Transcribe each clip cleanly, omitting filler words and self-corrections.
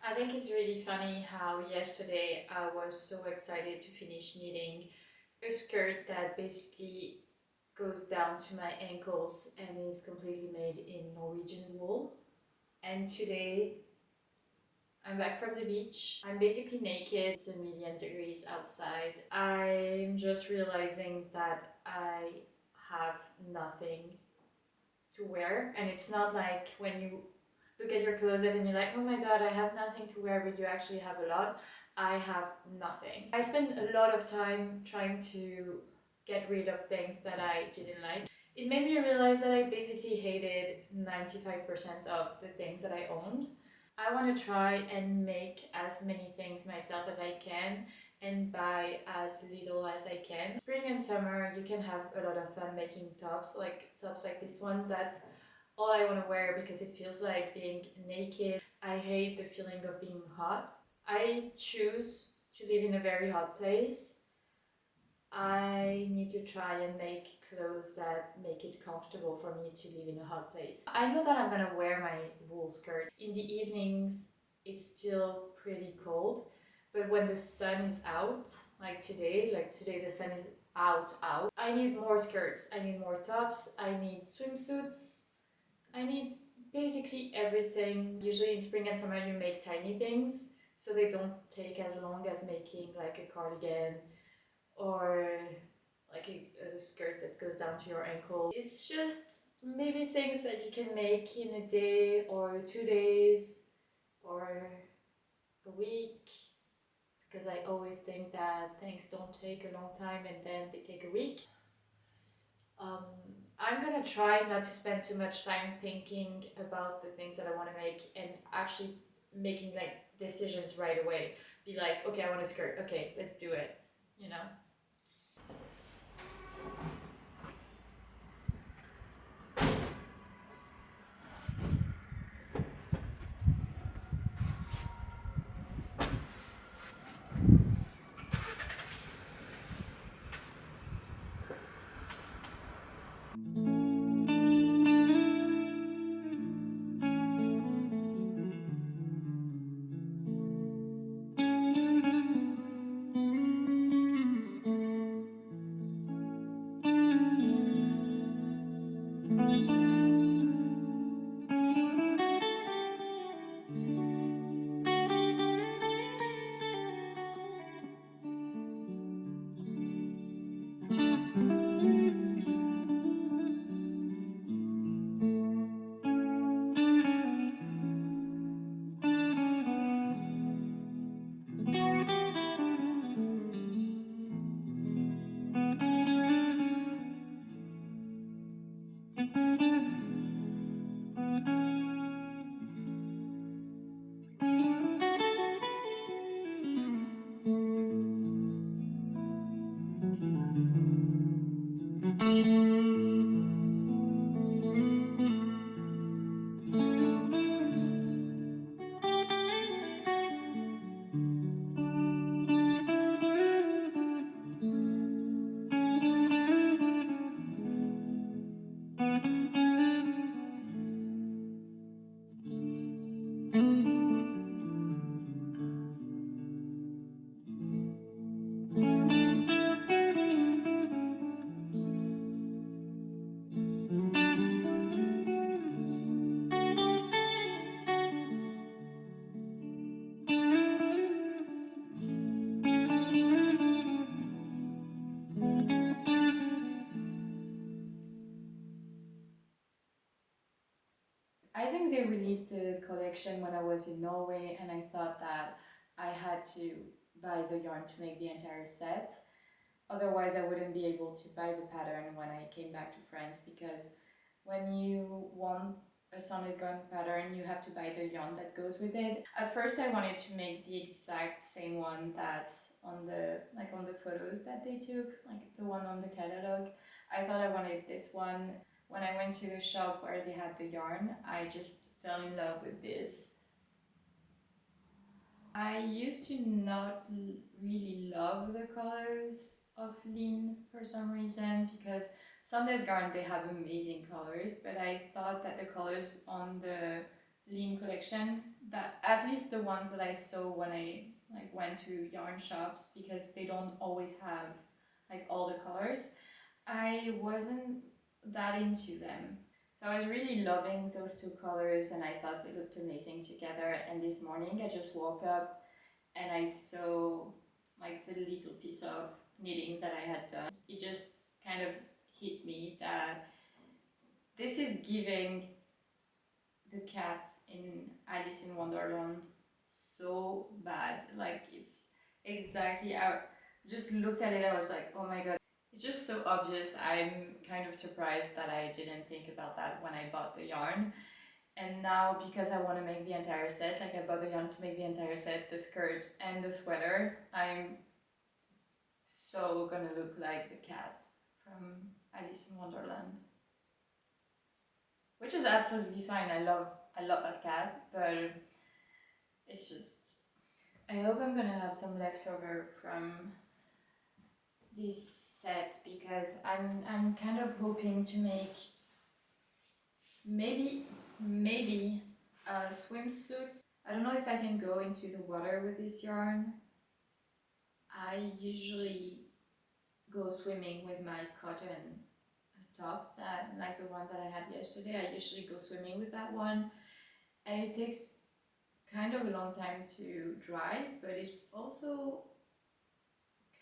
I think it's really funny how yesterday I was so excited to finish knitting a skirt that basically goes down to my ankles and is completely made in Norwegian wool. And today I'm back from the beach. I'm basically naked. It's a million degrees outside. I'm just realizing that I have nothing to wear, and it's not like when you look at your closet and you're like, oh my god, I have nothing to wear, but you actually have a lot. I have nothing. I spent a lot of time trying to get rid of things that I didn't like. It made me realize that I basically hated 95% of the things that I owned. I want to try and make as many things myself as I can and buy as little as I can. Spring and summer, you can have a lot of fun making tops like this one. That's all I want to wear because it feels like being naked. I hate the feeling of being hot. I choose to live in a very hot place. I need to try and make clothes that make it comfortable for me to live in a hot place. I know that I'm gonna wear my wool skirt. In the evenings, it's still pretty cold, but when the sun is out, like today the sun is out, I need more skirts, I need more tops, I need swimsuits, I need basically everything. Usually in spring and summer you make tiny things, so they don't take as long as making like a cardigan or like a skirt that goes down to your ankle. It's just maybe things that you can make in a day or 2 days or a week, because I always think that things don't take a long time and then they take a week. Um, I'm gonna try not to spend too much time thinking about the things that I want to make and actually making like decisions right away. Be like, okay, I want a skirt. Okay, let's do it. You know? I think they released the collection when I was in Norway, and I thought that I had to buy the yarn to make the entire set. Otherwise, I wouldn't be able to buy the pattern when I came back to France, because when you want a Sandnes Garn pattern, you have to buy the yarn that goes with it. At first, I wanted to make the exact same one that's on the photos that they took, like the one on the catalog. I thought I wanted this one. When I went to the shop where they had the yarn, I just fell in love with this. I used to not really love the colors of Lean for some reason, because Sandnes Garn, they have amazing colors, but I thought that the colors on the lean collection, that at least the ones that I saw when I like went to yarn shops, because they don't always have like all the colors, I wasn't that into them. So I was really loving those two colors and I thought they looked amazing together. And this morning I just woke up and I saw like the little piece of knitting that I had done. It just kind of hit me that this is giving the cat in Alice in Wonderland so bad. Like it's exactly, I just looked at it, I was like, oh my god. It's just so obvious. I'm kind of surprised that I didn't think about that when I bought the yarn. And now, because I want to make the entire set, like I bought the yarn to make the entire set, the skirt and the sweater, I'm so gonna look like the cat from Alice in Wonderland. Which is absolutely fine. I love that cat, but it's just, I hope I'm gonna have some leftover from this set because I'm kind of hoping to make maybe a swimsuit. I don't know if I can go into the water with this yarn. I usually go swimming with my cotton top, that like the one that I had yesterday. I usually go swimming with that one, and it takes kind of a long time to dry, but it's also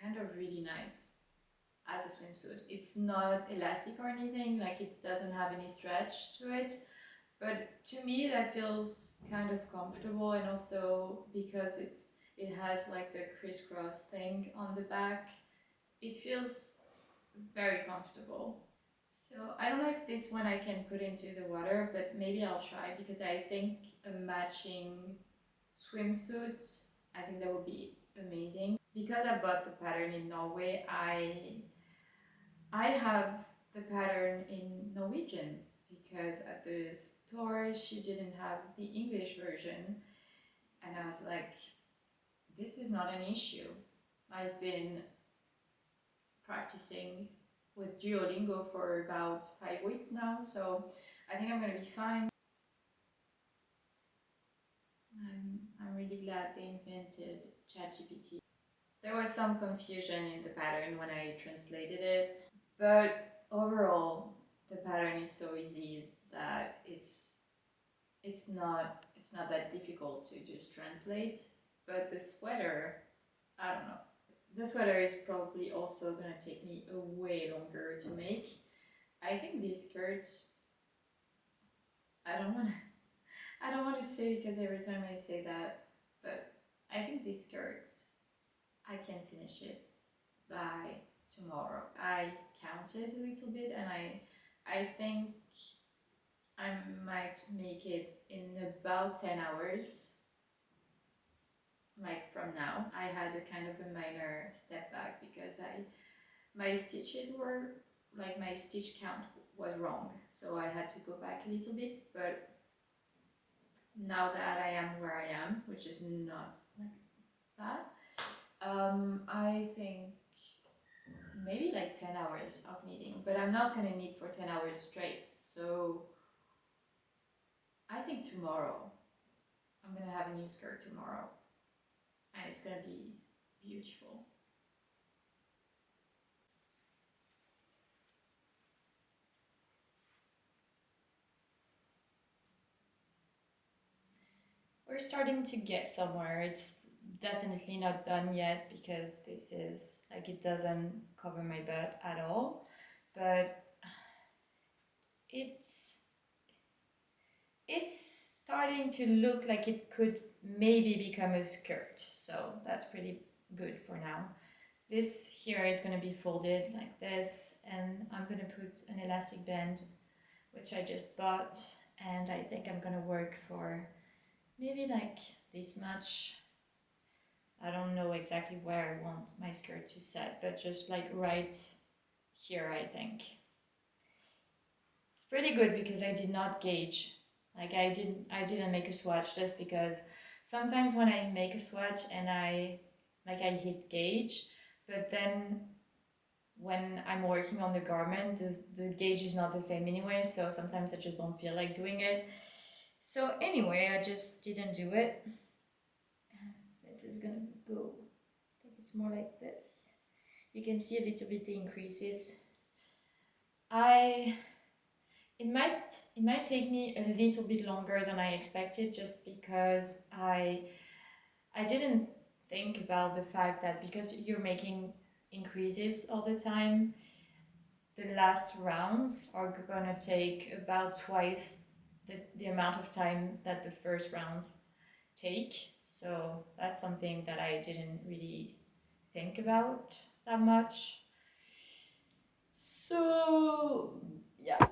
kind of really nice as a swimsuit. It's not elastic or anything, like it doesn't have any stretch to it, but to me that feels kind of comfortable, and also because it has like the crisscross thing on the back, it feels very comfortable. So I don't know if this one I can put into the water, but maybe I'll try because I think a matching swimsuit, I think that would be amazing. Because I bought the pattern in Norway, I have the pattern in Norwegian because at the store she didn't have the English version, and I was like, this is not an issue. I've been practicing with Duolingo for about 5 weeks now, so I think I'm gonna be fine. I'm really glad they invented ChatGPT. There was some confusion in the pattern when I translated it, but overall the pattern is so easy that it's not that difficult to just translate. But the sweater, I don't know. The sweater is probably also gonna take me a way longer to make. I think this skirt, I don't want I don't want to say because every time I say that, but I think this skirt, I can finish it by tomorrow. I counted a little bit and I think I might make it in about 10 hours, like from now. I had a kind of a minor step back because my stitches were, like my stitch count was wrong. So I had to go back a little bit, but now that I am where I am, which is not like that, I think maybe like 10 hours of knitting, but I'm not gonna knit for 10 hours straight. So I think tomorrow I'm gonna have a new skirt tomorrow and it's gonna be beautiful. We're starting to get somewhere. It's definitely not done yet because this is like, it doesn't cover my butt at all, but it's it's starting to look like it could maybe become a skirt, so that's pretty good for now. This here is going to be folded like this, and I'm going to put an elastic band which I just bought, and I think I'm going to work for maybe like this much. I don't know exactly where I want my skirt to set, but just like right here, I think. It's pretty good because I did not gauge. Like I didn't make a swatch, just because sometimes when I make a swatch and I hit gauge, but then when I'm working on the garment, the gauge is not the same anyway, so sometimes I just don't feel like doing it. So anyway, I just didn't do it. This is gonna go, I think it's more like this. You can see a little bit the increases. I it might take me a little bit longer than I expected, just because I didn't think about the fact that because you're making increases all the time, the last rounds are gonna take about twice the amount of time that the first rounds take. So that's something that I didn't really think about that much. So yeah.